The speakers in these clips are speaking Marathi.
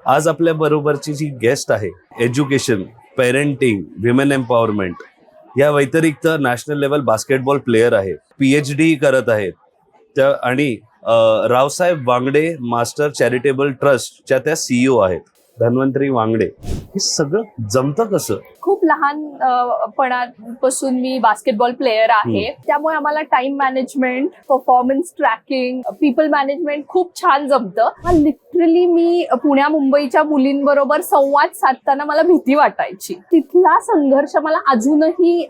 आज आपल्या बरोबरची जी गेस्ट आहे, एज्युकेशन, पेरेंटिंग, विमेन एम्पॉवरमेंट या व्यतिरिक्त नॅशनल लेवल बास्केटबॉल प्लेयर आहे, PhD करत आहेत त्या आणि रावसाहेब वांगडे मास्टर चॅरिटेबल ट्रस्टच्या त्या CEO आहेत, धन्वंतरी वांगडे. हे सगळं जमतं कसं? खूप लहानपणापासून मी बास्केटबॉल प्लेयर आहे, त्यामुळे आम्हाला time management, performance tracking, people management खूप छान जमतं. लिटरली मी पुण्या मुंबईच्या मुलींबरोबर संवाद साधताना मला भीती वाटायची. तिथला संघर्ष मला अजूनही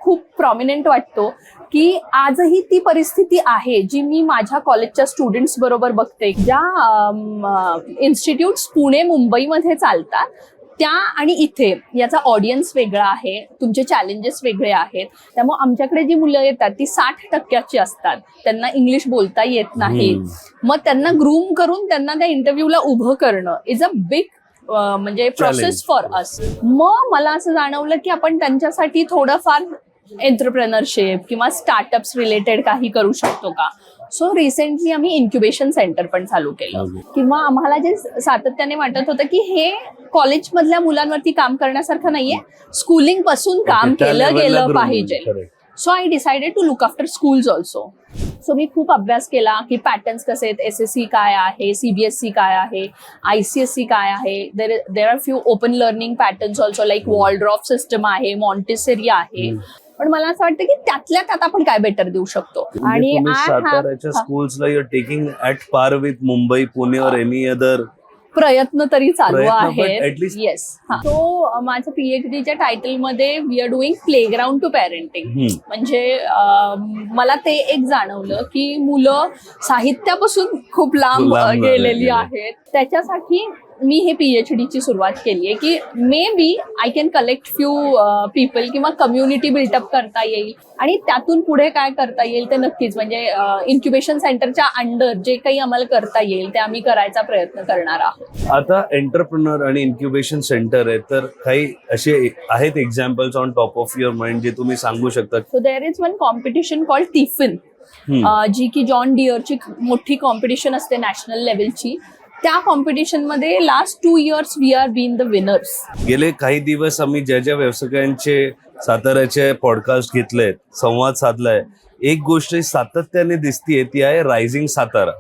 खूप प्रॉमिनंट वाटतो की आजही ती परिस्थिती आहे जी मी माझ्या कॉलेजच्या स्टुडंट्स बरोबर बघते. ज्या इन्स्टिट्यूट्स पुणे मुंबईमध्ये चालतात त्या आणि इथे याचा ऑडियन्स वेगळा आहे, तुमचे चॅलेंजेस वेगळे आहेत. त्यामुळे आमच्याकडे जी मुलं येतात ती 60% असतात, त्यांना इंग्लिश बोलता येत नाही. मग त्यांना ग्रूम करून त्यांना त्या इंटरव्ह्यूला उभं करणं इज अ बिग म्हणजे प्रोसेस फॉर अस. मग मला असं जाणवलं की आपण त्यांच्यासाठी थोडंफार एंटरप्रेनरशिप किंवा स्टार्टअप्स रिलेटेड काही करू शकतो का. सो रिसेंटली आम्ही इन्क्युबेशन सेंटर पण चालू केलं. किंवा आम्हाला जे सातत्याने वाटत होतं की हे कॉलेजमधल्या मुलांवरती काम करण्यासारखं नाहीये, स्कूलिंग पासून काम केलं गेलं पाहिजे. So I decided to look after schools also. So मी खूप अभ्यास केला की पॅटर्न्स कसे आहेत, SSC काय आहे, CBSE काय आहे, ICSE काय आहे. There are few open learning patterns also like Waldorf system आहे, मॉन्टेसरी आहे. पण मला असं वाटतं की त्यातल्या त्यात आपण काय बेटर देऊ शकतो. आणि साताऱ्याच्या स्कूल्सला you are taking at par with Mumbai, Pune or any other. प्रयत्न तरी चालू आहेत. येस. तो माझं PhDच्या टायटल मध्ये we are doing playground to parenting. म्हणजे मला ते एक जाणवलं की मुलं साहित्यापासून खूप लांब गेलेली आहेत. त्याच्यासाठी मी हे PhDची सुरुवात केली आहे की maybe I can collect few people किंवा कम्युनिटी बिल्टअप करता येईल आणि त्यातून पुढे काय करता येईल ते नक्कीच म्हणजे इन्क्युबेशन सेंटरच्या अंडर जे काही आम्हाला करता येईल ते आम्ही करायचा प्रयत्न करणार आहोत. आता एंटरप्रेन्योर आणि इन्क्युबेशन सेंटर आहे, तर काही असे आहेत examples on top of your mind जे तुम्ही सांगू शकता? So there is one competition called tiffin, जी की जॉन डिअरची मोठी कॉम्पिटिशन असते नॅशनल लेवलची. त्या कॉम्पिटिशन मध्ये last 2 years we are been the winners. गेले काही दिवस आम्ही ज्या ज्या व्यवसायांचे साताऱ्याचे पॉडकास्ट घेतलेत, संवाद साधलाय, एक गोष्ट सातत्याने दिसतीये ती आहे रायझिंग सातारा.